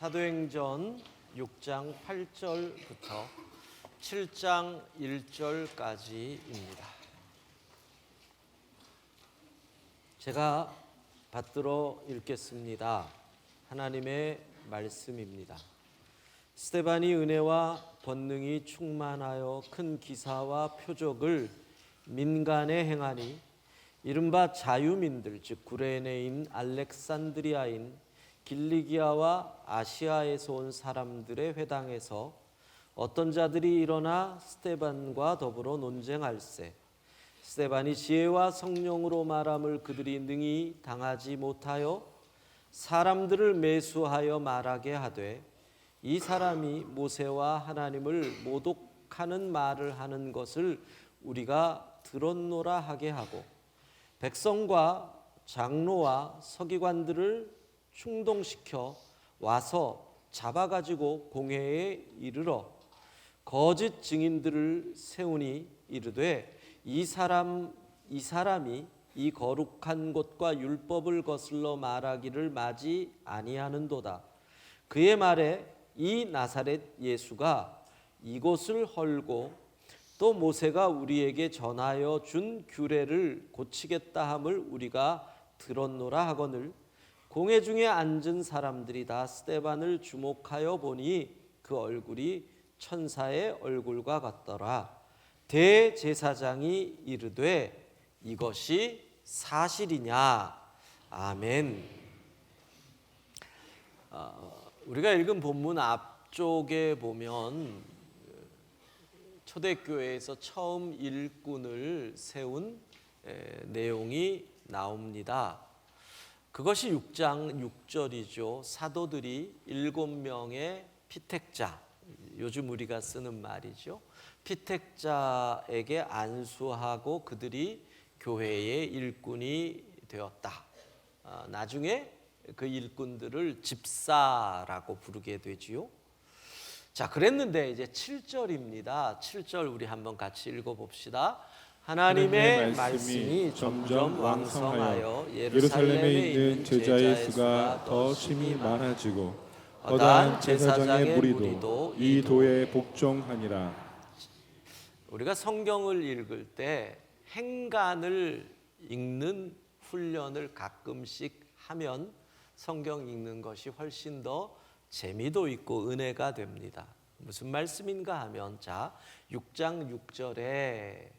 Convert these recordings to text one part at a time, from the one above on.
사도행전 6장 8절부터 7장 1절까지입니다. 제가 받들어 읽겠습니다. 하나님의 말씀입니다. 스데반이 은혜와 권능이 충만하여 큰 기사와 표적을 민간에 행하니 이른바 자유민들 즉 구레네인 알렉산드리아인 길리기아와 아시아에서 온 사람들의 회당에서 어떤 자들이 일어나 스데반과 더불어 논쟁할세. 스데반이 지혜와 성령으로 말함을 그들이 능히 당하지 못하여 사람들을 매수하여 말하게 하되 이 사람이 모세와 하나님을 모독하는 말을 하는 것을 우리가 들었노라 하게 하고 백성과 장로와 서기관들을 충동시켜 와서 잡아가지고 공회에 이르러 거짓 증인들을 세우니 이르되 이 사람이 이 거룩한 곳과 율법을 거슬러 말하기를 마지 아니하는도다. 그의 말에 이 나사렛 예수가 이곳을 헐고 또 모세가 우리에게 전하여 준 규례를 고치겠다 함을 우리가 들었노라 하거늘 공회 중에 앉은 사람들이 다 스데반을 주목하여 보니 그 얼굴이 천사의 얼굴과 같더라. 대제사장이 이르되 이것이 사실이냐? 아멘. 우리가 읽은 본문 앞쪽에 보면 초대교회에서 처음 일꾼을 세운 내용이 나옵니다. 그것이 6장 6절이죠. 사도들이 7명의 피택자, 요즘 우리가 쓰는 말이죠. 피택자에게 안수하고 그들이 교회의 일꾼이 되었다. 나중에 그 일꾼들을 집사라고 부르게 되지요. 자, 그랬는데 이제 7절입니다. 7절 우리 한번 같이 읽어봅시다. 하나님의 말씀이 점점 왕성하여 예루살렘에 있는 제자의 수가 더 심히 많아지고 거다한 제사장의 무리도 이 도에 복종하니라. 우리가 성경을 읽을 때 행간을 읽는 훈련을 가끔씩 하면 성경 읽는 것이 훨씬 더 재미도 있고 은혜가 됩니다. 무슨 말씀인가 하면 자 6장 6절에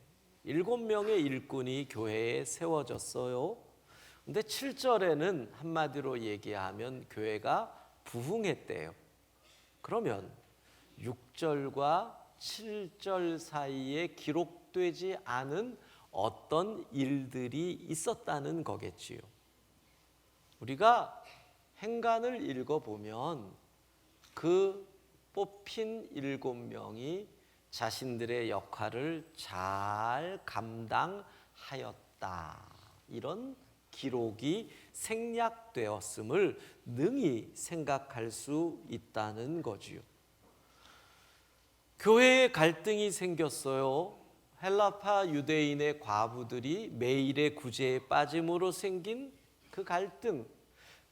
7명의 일꾼이 교회에 세워졌어요. 근데 7절에는 한마디로 얘기하면 교회가 부흥했대요. 그러면 6절과 7절 사이에 기록되지 않은 어떤 일들이 있었다는 거겠지요. 우리가 행간을 읽어보면 그 뽑힌 7명이 자신들의 역할을 잘 감당하였다. 이런 기록이 생략되었음을 능히 생각할 수 있다는 거지요. 교회에 갈등이 생겼어요. 헬라파 유대인의 과부들이 매일의 구제에 빠짐으로 생긴 그 갈등,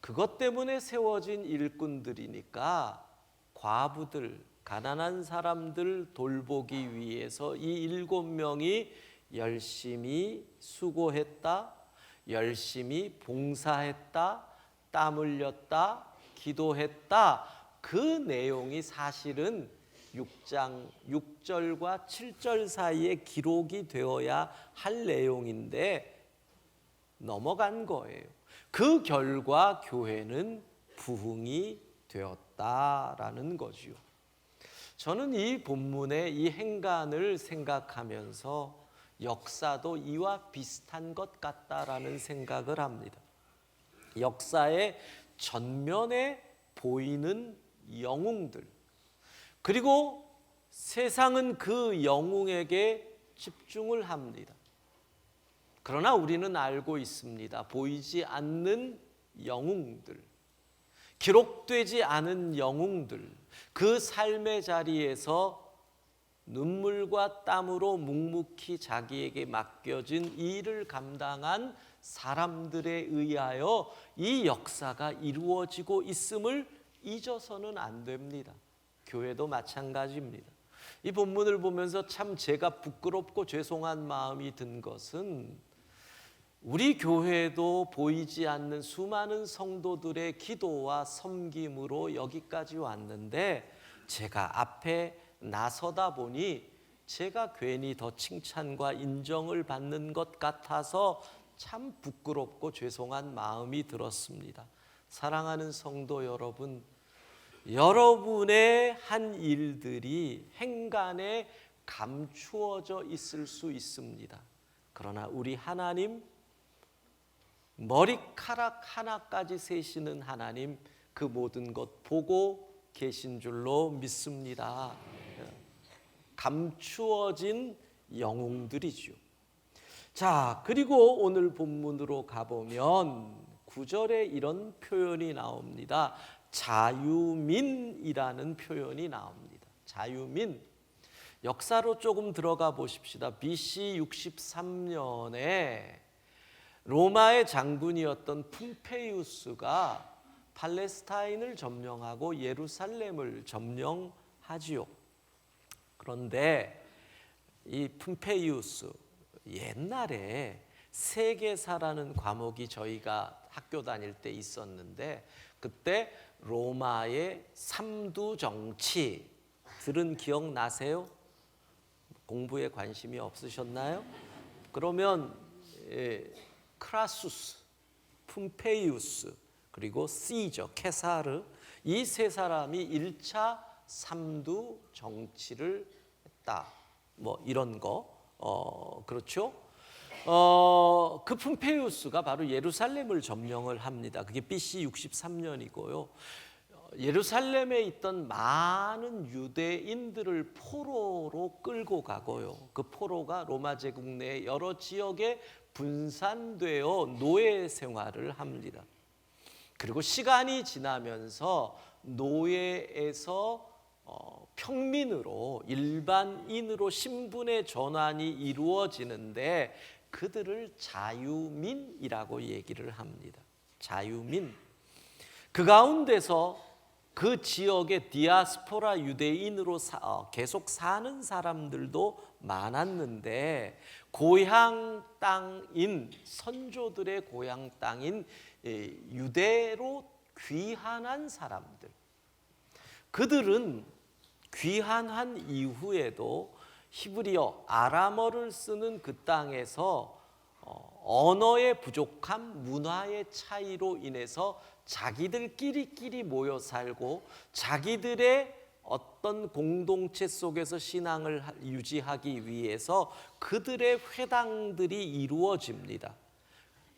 그것 때문에 세워진 일꾼들이니까 과부들, 가난한 사람들 돌보기 위해서 이 7명이 열심히 수고했다, 열심히 봉사했다, 땀 흘렸다, 기도했다. 그 내용이 사실은 6장 6절과 7절 사이에 기록이 되어야 할 내용인데 넘어간 거예요. 그 결과 교회는 부흥이 되었다라는 거지요. 저는 이 본문의 이 행간을 생각하면서 역사도 이와 비슷한 것 같다라는 생각을 합니다. 역사의 전면에 보이는 영웅들, 그리고 세상은 그 영웅에게 집중을 합니다. 그러나 우리는 알고 있습니다. 보이지 않는 영웅들, 기록되지 않은 영웅들, 그 삶의 자리에서 눈물과 땀으로 묵묵히 자기에게 맡겨진 일을 감당한 사람들에 의하여 이 역사가 이루어지고 있음을 잊어서는 안 됩니다. 교회도 마찬가지입니다. 이 본문을 보면서 참 제가 부끄럽고 죄송한 마음이 든 것은 우리 교회도 보이지 않는 수많은 성도들의 기도와 섬김으로 여기까지 왔는데 제가 앞에 나서다 보니 제가 괜히 더 칭찬과 인정을 받는 것 같아서 참 부끄럽고 죄송한 마음이 들었습니다. 사랑하는 성도 여러분, 여러분의 한 일들이 행간에 감추어져 있을 수 있습니다. 그러나 우리 하나님, 머리카락 하나까지 세시는 하나님, 그 모든 것 보고 계신 줄로 믿습니다. 감추어진 영웅들이죠. 자, 그리고 오늘 본문으로 가보면 9절에 이런 표현이 나옵니다. 자유민이라는 표현이 나옵니다. 자유민. 역사로 조금 들어가 보십시다. BC 63년에 로마의 장군이었던 푼페이우스가 팔레스타인을 점령하고 예루살렘을 점령하지요. 그런데 이 푼페이우스, 옛날에 세계사라는 과목이 저희가 학교 다닐 때 있었는데 그때 로마의 삼두 정치 들은 기억 나세요? 공부에 관심이 없으셨나요? 그러면 크라수스, 푼페이우스, 그리고 시저, 케사르, 이 세 사람이 1차 삼두 정치를 했다. 뭐 이런 거, 그렇죠? 그 푼페이우스가 바로 예루살렘을 점령을 합니다. 그게 BC 63년이고요. 예루살렘에 있던 많은 유대인들을 포로로 끌고 가고요. 그 포로가 로마 제국 내 여러 지역에 분산되어 노예 생활을 합니다. 그리고 시간이 지나면서 노예에서 평민으로, 일반인으로 신분의 전환이 이루어지는데 그들을 자유민이라고 얘기를 합니다. 자유민. 그 가운데서 그 지역의 디아스포라 유대인으로 계속 사는 사람들도 많았는데 고향 땅인, 선조들의 고향 땅인 유대로 귀환한 사람들, 그들은 귀환한 이후에도 히브리어, 아람어를 쓰는 그 땅에서 언어의 부족함, 문화의 차이로 인해서 자기들끼리 모여 살고 자기들의 어떤 공동체 속에서 신앙을 유지하기 위해서 그들의 회당들이 이루어집니다.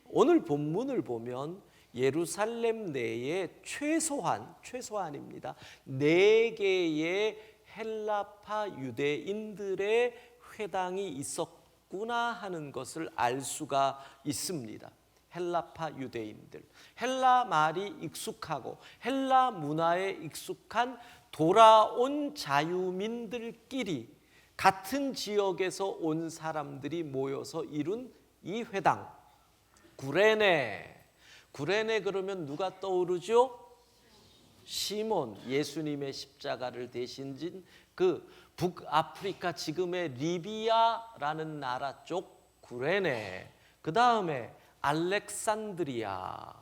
오늘 본문을 보면 예루살렘 내에 최소한입니다. 4개의 헬라파 유대인들의 회당이 있었구나 하는 것을 알 수가 있습니다. 헬라파 유대인들, 헬라 말이 익숙하고 헬라 문화에 익숙한 돌아온 자유민들끼리 같은 지역에서 온 사람들이 모여서 이룬 이 회당, 구레네. 구레네 그러면 누가 떠오르죠? 시몬, 예수님의 십자가를 대신 진 그 북아프리카 지금의 리비아라는 나라 쪽 구레네. 그 다음에 알렉산드리아,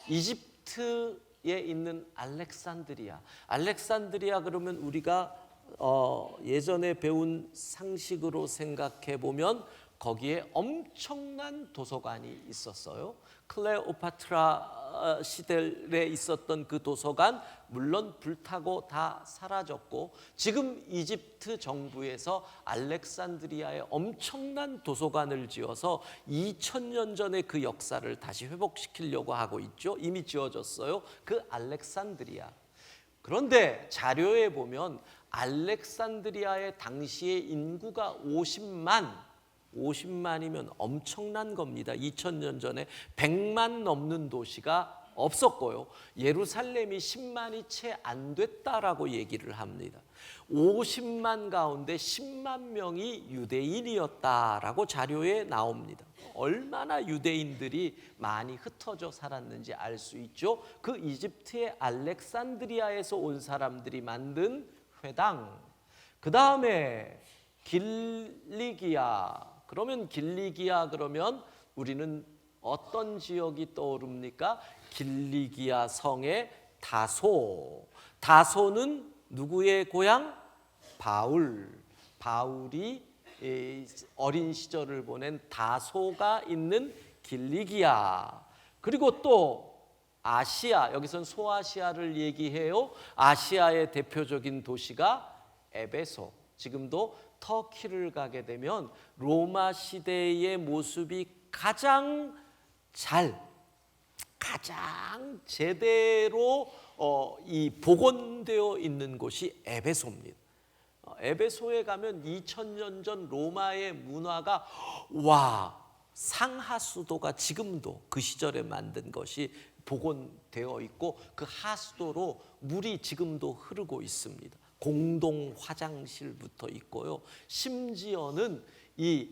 이집트에 있는 알렉산드리아. 알렉산드리아 그러면 우리가 예전에 배운 상식으로 생각해 보면 거기에 엄청난 도서관이 있었어요. 클레오파트라 시대에 있었던 그 도서관, 물론 불타고 다 사라졌고 지금 이집트 정부에서 알렉산드리아에 엄청난 도서관을 지어서 2000년 전에 그 역사를 다시 회복시키려고 하고 있죠. 이미 지어졌어요. 그 알렉산드리아. 그런데 자료에 보면 알렉산드리아의 당시의 인구가 50만이면 엄청난 겁니다. 2000년 전에 100만 넘는 도시가 없었고요. 예루살렘이 10만이 채 안 됐다라고 얘기를 합니다. 50만 가운데 10만 명이 유대인이었다라고 자료에 나옵니다. 얼마나 유대인들이 많이 흩어져 살았는지 알 수 있죠. 그 이집트의 알렉산드리아에서 온 사람들이 만든 회당. 그 다음에 길리기아. 그러면 길리기아 그러면 우리는 어떤 지역이 떠오릅니까? 길리기아 성의 다소. 다소는 누구의 고향? 바울이 어린 시절을 보낸 다소가 있는 길리기아. 그리고 또 아시아, 여기선 소아시아를 얘기해요. 아시아의 대표적인 도시가 에베소. 지금도 터키를 가게 되면 로마 시대의 모습이 가장 제대로 이 복원되어 있는 곳이 에베소입니다. 에베소에 가면 2000년 전 로마의 문화가 상하수도가 지금도 그 시절에 만든 것이 복원되어 있고 그 하수도로 물이 지금도 흐르고 있습니다. 공동 화장실부터 있고요. 심지어는 이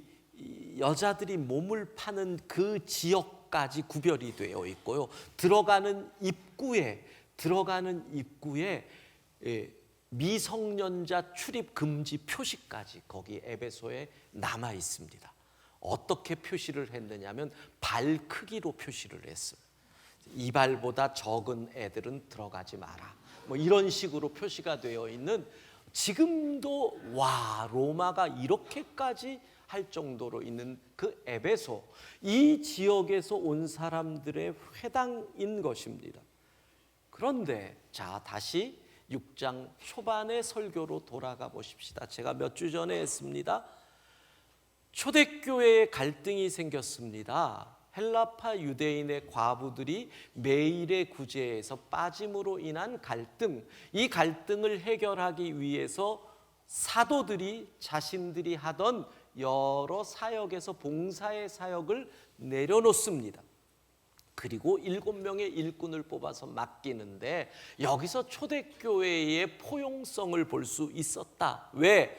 여자들이 몸을 파는 그 지역까지 구별이 되어 있고요. 들어가는 입구에 미성년자 출입 금지 표시까지 거기 에베소에 남아 있습니다. 어떻게 표시를 했느냐면 발 크기로 표시를 했어요. 이 발보다 적은 애들은 들어가지 마라. 뭐 이런 식으로 표시가 되어 있는, 지금도 로마가 이렇게까지 할 정도로 있는 그 에베소, 이 지역에서 온 사람들의 회당인 것입니다. 그런데 자, 다시 6장 초반의 설교로 돌아가 보십시다. 제가 몇 주 전에 했습니다. 초대교회에 갈등이 생겼습니다. 헬라파 유대인의 과부들이 매일의 구제에서 빠짐으로 인한 갈등, 이 갈등을 해결하기 위해서 사도들이 자신들이 하던 여러 사역에서 봉사의 사역을 내려놓습니다. 그리고 7명의 일꾼을 뽑아서 맡기는데 여기서 초대교회의 포용성을 볼 수 있었다. 왜?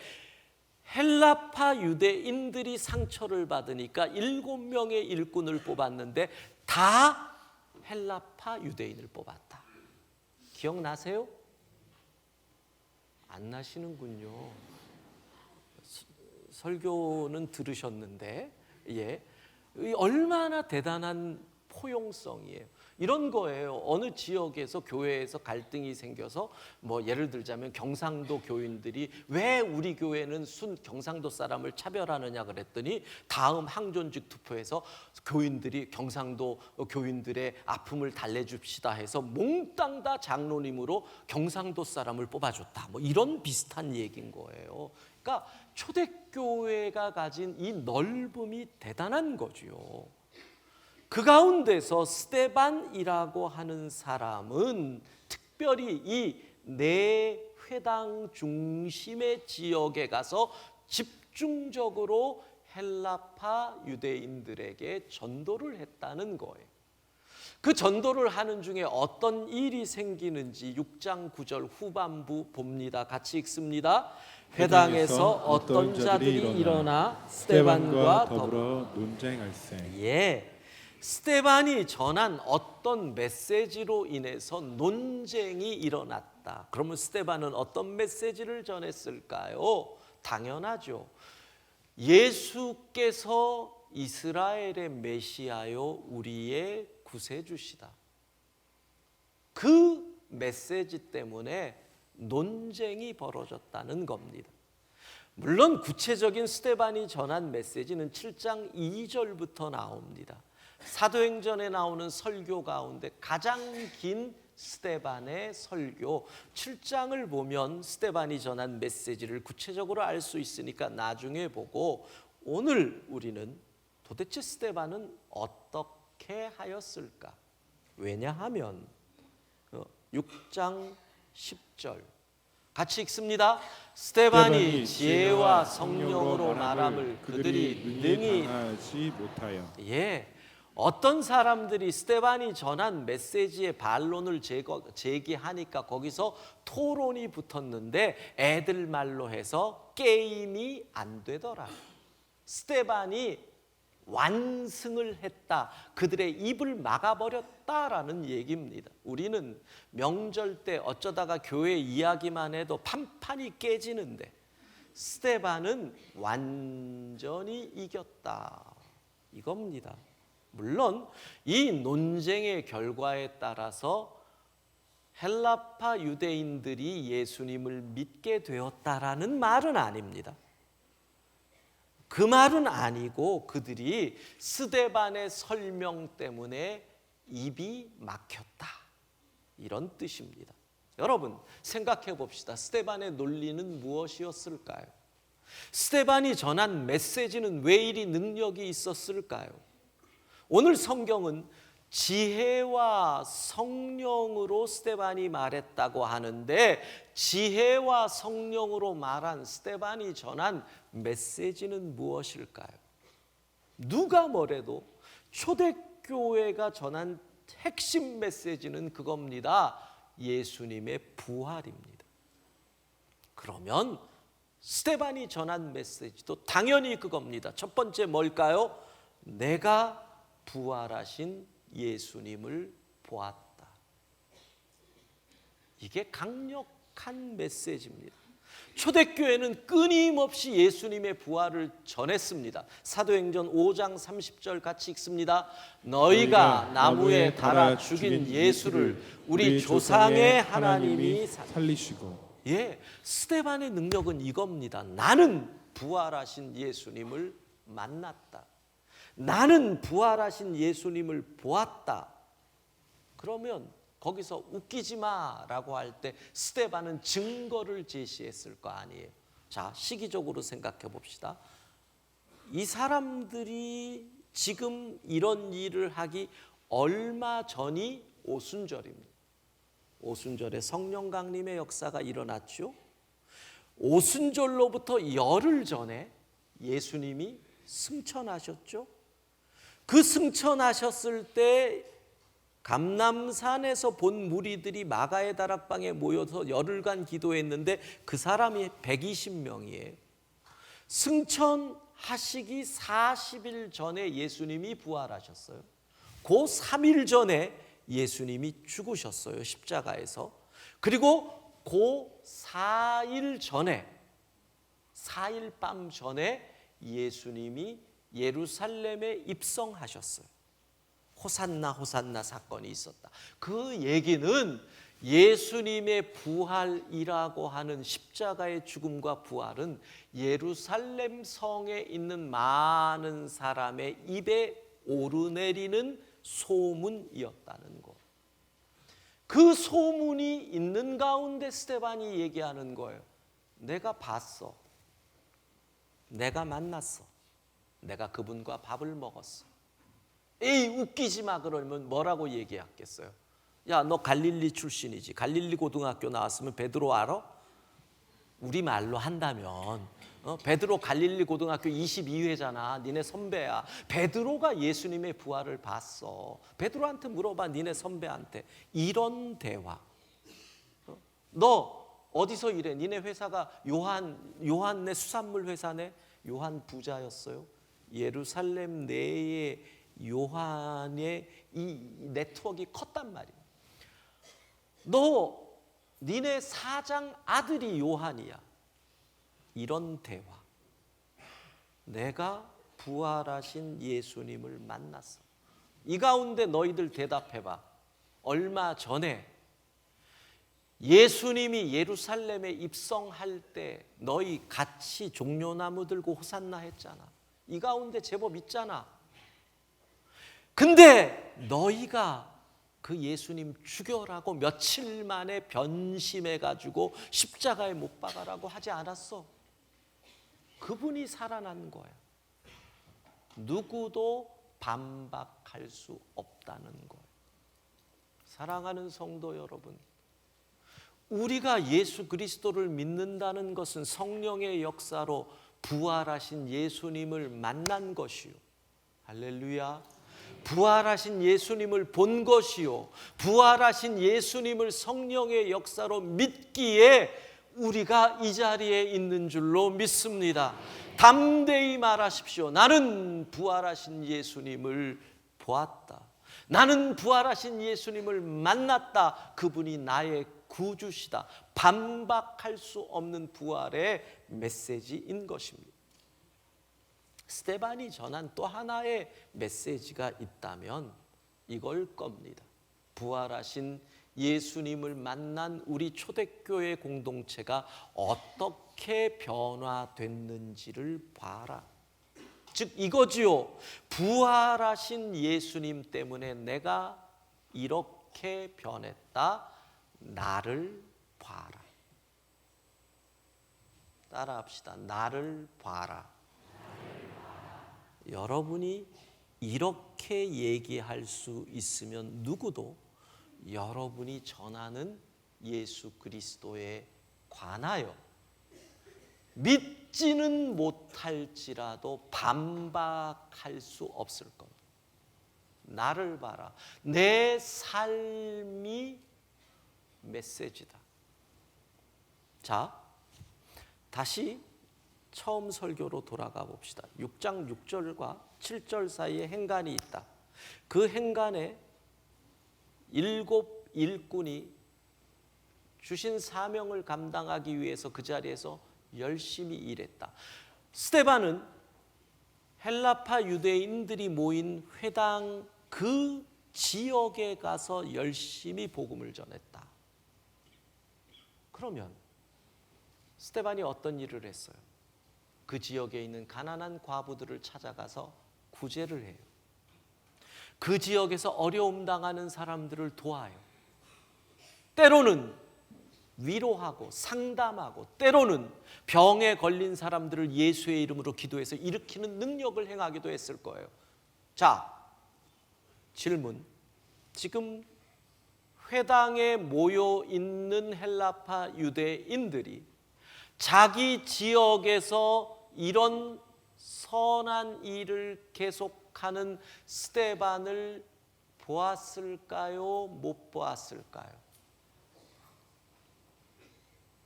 헬라파 유대인들이 상처를 받으니까 7명의 일꾼을 뽑았는데 다 헬라파 유대인을 뽑았다. 기억나세요? 안 나시는군요. 설교는 들으셨는데, 얼마나 대단한 포용성이에요. 이런 거예요. 어느 지역에서 교회에서 갈등이 생겨서 뭐 예를 들자면 경상도 교인들이 왜 우리 교회는 경상도 사람을 차별하느냐 그랬더니 다음 항존직 투표에서 교인들이 경상도 교인들의 아픔을 달래줍시다 해서 몽땅 다 장로님으로 경상도 사람을 뽑아줬다. 뭐 이런 비슷한 얘기인 거예요. 그러니까 초대교회가 가진 이 넓음이 대단한 거죠. 그 가운데서 스데반이라고 하는 사람은 특별히 이 내 회당 중심의 지역에 가서 집중적으로 헬라파 유대인들에게 전도를 했다는 거예요. 그 전도를 하는 중에 어떤 일이 생기는지 6장 9절 후반부 봅니다. 같이 읽습니다. 회당에서 어떤 자들이 일어나 스데반과 더불어 논쟁할세. 스데반이 전한 어떤 메시지로 인해서 논쟁이 일어났다. 그러면 스데반은 어떤 메시지를 전했을까요? 당연하죠. 예수께서 이스라엘의 메시아요 우리의 구세주시다. 그 메시지 때문에 논쟁이 벌어졌다는 겁니다. 물론 구체적인 스데반이 전한 메시지는 7장 2절부터 나옵니다. 사도행전에 나오는 설교 가운데 가장 긴 스데반의 설교 7장을 보면 스데반이 전한 메시지를 구체적으로 알 수 있으니까 나중에 보고, 오늘 우리는 도대체 스데반은 어떻게 하였을까? 왜냐하면 6장 10절 같이 읽습니다. 스데반이 지혜와 성령으로 말함을 그들이 능히 하지 못하여. 어떤 사람들이 스데반이 전한 메시지의 반론을 제기하니까 거기서 토론이 붙었는데 애들 말로 해서 게임이 안 되더라. 스데반이 완승을 했다. 그들의 입을 막아버렸다라는 얘기입니다. 우리는 명절 때 어쩌다가 교회 이야기만 해도 판판이 깨지는데 스데반은 완전히 이겼다. 이겁니다. 물론 이 논쟁의 결과에 따라서 헬라파 유대인들이 예수님을 믿게 되었다라는 말은 아닙니다. 그 말은 아니고 그들이 스데반의 설명 때문에 입이 막혔다. 이런 뜻입니다. 여러분 생각해 봅시다. 스데반의 논리는 무엇이었을까요? 스데반이 전한 메시지는 왜 이리 능력이 있었을까요? 오늘 성경은 지혜와 성령으로 스데반이 말했다고 하는데 지혜와 성령으로 말한 스데반이 전한 메시지는 무엇일까요? 누가 뭐래도 초대교회가 전한 핵심 메시지는 그겁니다. 예수님의 부활입니다. 그러면 스데반이 전한 메시지도 당연히 그겁니다. 첫 번째 뭘까요? 내가 부활하신 예수님을 보았다. 이게 강력한 메시지입니다. 초대교회는 끊임없이 예수님의 부활을 전했습니다. 사도행전 5장 30절 같이 읽습니다. 너희가 나무에 달아 죽인 예수를 우리 조상의 하나님이 살리시고. 예, 스데반의 능력은 이겁니다. 나는 부활하신 예수님을 만났다. 나는 부활하신 예수님을 보았다. 그러면 거기서 웃기지 마라고 할 때 스데반은 증거를 제시했을 거 아니에요. 자, 시기적으로 생각해 봅시다. 이 사람들이 지금 이런 일을 하기 얼마 전이 오순절입니다. 오순절에 성령 강림의 역사가 일어났죠. 오순절로부터 열흘 전에 예수님이 승천하셨죠. 그 승천하셨을 때 감람산에서 본 무리들이 마가의 다락방에 모여서 열흘간 기도했는데 그 사람이 120명이에요. 승천하시기 40일 전에 예수님이 부활하셨어요. 그 3일 전에 예수님이 죽으셨어요. 십자가에서. 그리고 그 4일 전에 4일 밤 전에 예수님이 예루살렘에 입성하셨어요. 호산나 호산나 사건이 있었다. 그 얘기는 예수님의 부활이라고 하는 십자가의 죽음과 부활은 예루살렘 성에 있는 많은 사람의 입에 오르내리는 소문이었다는 것. 그 소문이 있는 가운데 스데반이 얘기하는 거예요. 내가 봤어. 내가 만났어. 내가 그분과 밥을 먹었어. 에이 웃기지 마 그러면 뭐라고 얘기하겠어요? 야, 너 갈릴리 출신이지. 갈릴리 고등학교 나왔으면 베드로 알아? 우리말로 한다면 베드로 갈릴리 고등학교 22회잖아. 니네 선배야. 베드로가 예수님의 부활을 봤어. 베드로한테 물어봐. 니네 선배한테. 이런 대화. 너 어디서 일해? 니네 회사가 요한네 수산물 회사네? 요한 부자였어요. 예루살렘 내에 요한의 이 네트워크가 컸단 말이야. 너 니네 사장 아들이 요한이야. 이런 대화. 내가 부활하신 예수님을 만났어. 이 가운데 너희들 대답해봐. 얼마 전에 예수님이 예루살렘에 입성할 때 너희 같이 종려나무 들고 호산나 했잖아. 이 가운데 제법 있잖아. 근데 너희가 그 예수님 죽여라고 며칠 만에 변심해가지고 십자가에 못 박아라고 하지 않았어. 그분이 살아난 거야. 누구도 반박할 수 없다는 거예요. 사랑하는 성도 여러분, 우리가 예수 그리스도를 믿는다는 것은 성령의 역사로 부활하신 예수님을 만난 것이요. 할렐루야. 부활하신 예수님을 본 것이요, 부활하신 예수님을 성령의 역사로 믿기에 우리가 이 자리에 있는 줄로 믿습니다. 담대히 말하십시오. 나는 부활하신 예수님을 보았다. 나는 부활하신 예수님을 만났다. 그분이 나의 구주시다. 반박할 수 없는 부활의 메시지인 것입니다. 스데반이 전한 또 하나의 메시지가 있다면 이걸 겁니다. 부활하신 예수님을 만난 우리 초대교회 공동체가 어떻게 변화됐는지를 봐라. 즉 이거지요. 부활하신 예수님 때문에 내가 이렇게 변했다. 나를 봐라. 따라합시다. 나를 봐라. 여러분이 이렇게 얘기할 수 있으면 누구도 여러분이 전하는 예수 그리스도에 관하여 믿지는 못할지라도 반박할 수 없을 겁니다. 나를 봐라. 내 삶이 메시지다. 자, 다시 처음 설교로 돌아가 봅시다. 6장 6절과 7절 사이에 행간이 있다. 그 행간에 7 일꾼이 주신 사명을 감당하기 위해서 그 자리에서 열심히 일했다. 스데반은 헬라파 유대인들이 모인 회당 그 지역에 가서 열심히 복음을 전했다. 그러면 스데반이 어떤 일을 했어요? 그 지역에 있는 가난한 과부들을 찾아가서 구제를 해요. 그 지역에서 어려움 당하는 사람들을 도와요. 때로는 위로하고 상담하고, 때로는 병에 걸린 사람들을 예수의 이름으로 기도해서 일으키는 능력을 행하기도 했을 거예요. 자, 질문. 지금 회당에 모여 있는 헬라파 유대인들이 자기 지역에서 이런 선한 일을 계속하는 스데반을 보았을까요? 못 보았을까요?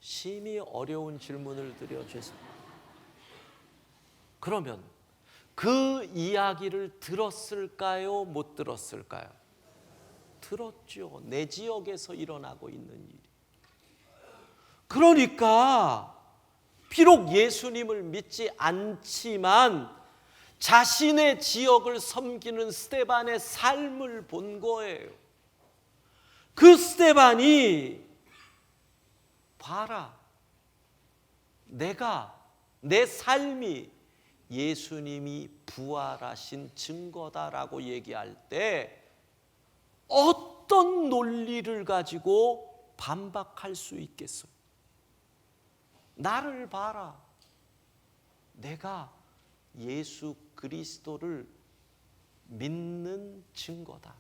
심히 어려운 질문을 드려 죄송합니다. 그러면 그 이야기를 들었을까요? 못 들었을까요? 들었죠. 내 지역에서 일어나고 있는 일이. 그러니까 비록 예수님을 믿지 않지만 자신의 지역을 섬기는 스데반의 삶을 본 거예요. 그 스데반이 봐라, 내 삶이 예수님이 부활하신 증거다라고 얘기할 때 어떤 논리를 가지고 반박할 수 있겠어요? 나를 봐라. 내가 예수 그리스도를 믿는 증거다.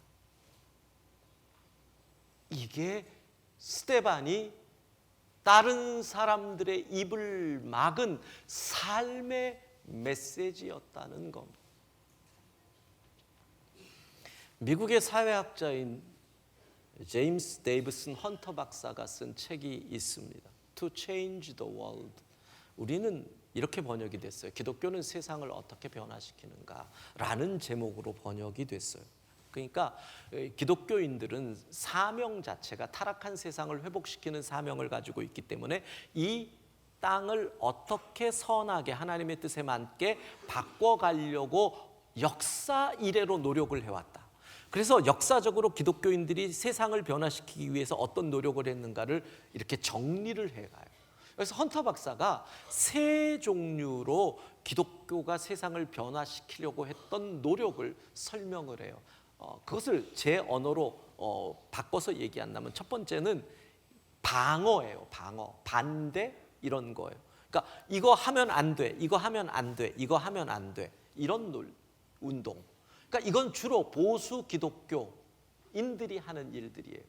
이게 스데반이 다른 사람들의 입을 막은 삶의 메시지였다는 겁니다. 미국의 사회학자인 제임스 데이비슨 헌터 박사가 쓴 책이 있습니다. To change the world. 우리는 이렇게 번역이 됐어요. 기독교는 세상을 어떻게 변화시키는가 라는 제목으로 번역이 됐어요. 그러니까 기독교인들은 사명 자체가 타락한 세상을 회복시키는 사명을 가지고 있기 때문에 이 땅을 어떻게 선하게 하나님의 뜻에 맞게 바꿔가려고 역사 이래로 노력을 해왔다. 그래서 역사적으로 기독교인들이 세상을 변화시키기 위해서 어떤 노력을 했는가를 이렇게 정리를 해가요. 그래서 헌터 박사가 세 종류로 기독교가 세상을 변화시키려고 했던 노력을 설명을 해요. 그것을 제 언어로 바꿔서 얘기한다면 첫 번째는 방어예요. 방어, 반대 이런 거예요. 그러니까 이거 하면 안 돼, 이거 하면 안 돼, 이거 하면 안 돼, 이런 운동. 그러니까 이건 주로 보수 기독교인들이 하는 일들이에요.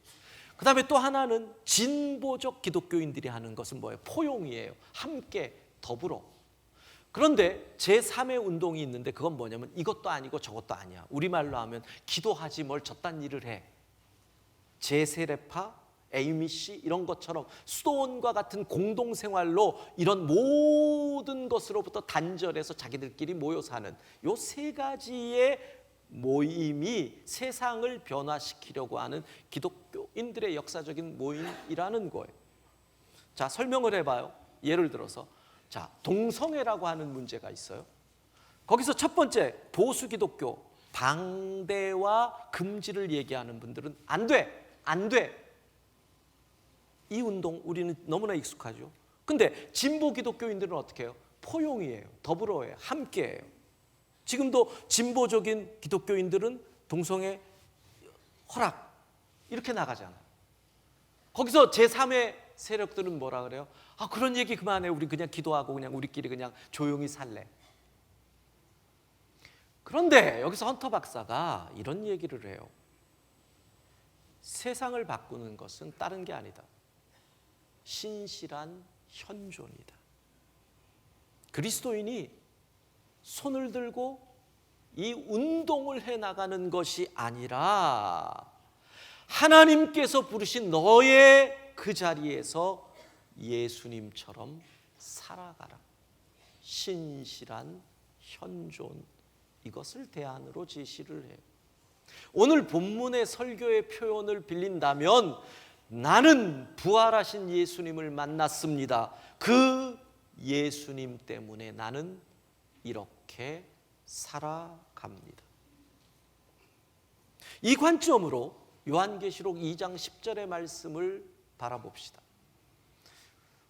그 다음에 또 하나는 진보적 기독교인들이 하는 것은 뭐예요? 포용이에요. 함께 더불어. 그런데 제3의 운동이 있는데 그건 뭐냐면 이것도 아니고 저것도 아니야. 우리말로 하면 기도하지 뭘 저딴 일을 해. 제세례파, 에이미씨 이런 것처럼 수도원과 같은 공동생활로 이런 모든 것으로부터 단절해서 자기들끼리 모여 사는 요 세 가지의 모임이 세상을 변화시키려고 하는 기독교인들의 역사적인 모임이라는 거예요. 자, 설명을 해봐요. 예를 들어서 자, 동성애라고 하는 문제가 있어요. 거기서 첫 번째 보수 기독교 방대와 금지를 얘기하는 분들은 안 돼, 안 돼. 이 운동 우리는 너무나 익숙하죠. 근데 진보 기독교인들은 어떻게 해요? 포용이에요. 더불어해요. 함께해요. 지금도 진보적인 기독교인들은 동성애 허락 이렇게 나가잖아요. 거기서 제3의 세력들은 뭐라 그래요? 아, 그런 얘기 그만해. 우리 그냥 기도하고 그냥 우리끼리 그냥 조용히 살래. 그런데 여기서 헌터 박사가 이런 얘기를 해요. 세상을 바꾸는 것은 다른 게 아니다. 신실한 현존이다. 그리스도인이 손을 들고 이 운동을 해나가는 것이 아니라 하나님께서 부르신 너의 그 자리에서 예수님처럼 살아가라. 신실한 현존, 이것을 대안으로 제시를 해요. 오늘 본문의 설교의 표현을 빌린다면 나는 부활하신 예수님을 만났습니다. 그 예수님 때문에 나는 이렇게 살아갑니다. 이 관점으로 요한계시록 2장 10절의 말씀을 바라봅시다.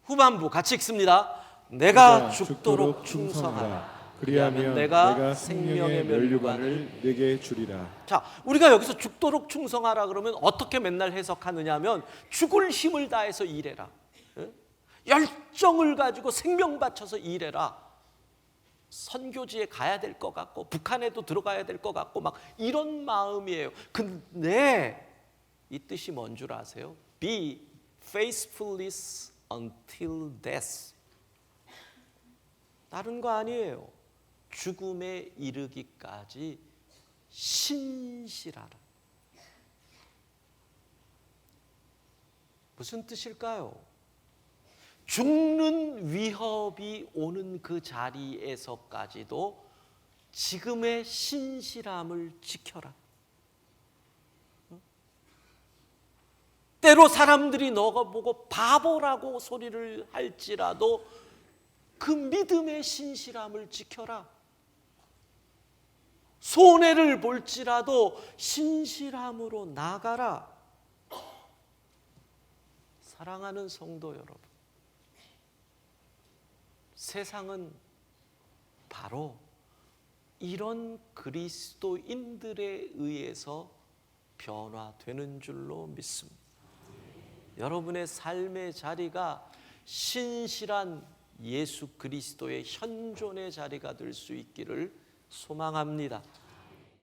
후반부 같이 읽습니다. 내가 죽도록 충성하라. 그리하면 내가 생명의 면류관을 네게 주리라. 자, 우리가 여기서 죽도록 충성하라 그러면 어떻게 맨날 해석하느냐면 죽을 힘을 다해서 일해라. 열정을 가지고 생명 바쳐서 일해라. 선교지에 가야 될 것 같고 북한에도 들어가야 될 것 같고 막 이런 마음이에요. 근데 이 뜻이 뭔 줄 아세요? Be faithfulness until death. 다른 거 아니에요. 죽음에 이르기까지 신실하라. 무슨 뜻일까요? 죽는 위협이 오는 그 자리에서까지도 지금의 신실함을 지켜라. 때로 사람들이 너가 보고 바보라고 소리를 할지라도 그 믿음의 신실함을 지켜라. 손해를 볼지라도 신실함으로 나가라. 사랑하는 성도 여러분, 세상은 바로 이런 그리스도인들에 의해서 변화되는 줄로 믿습니다. 여러분의 삶의 자리가 신실한 예수 그리스도의 현존의 자리가 될 수 있기를 소망합니다.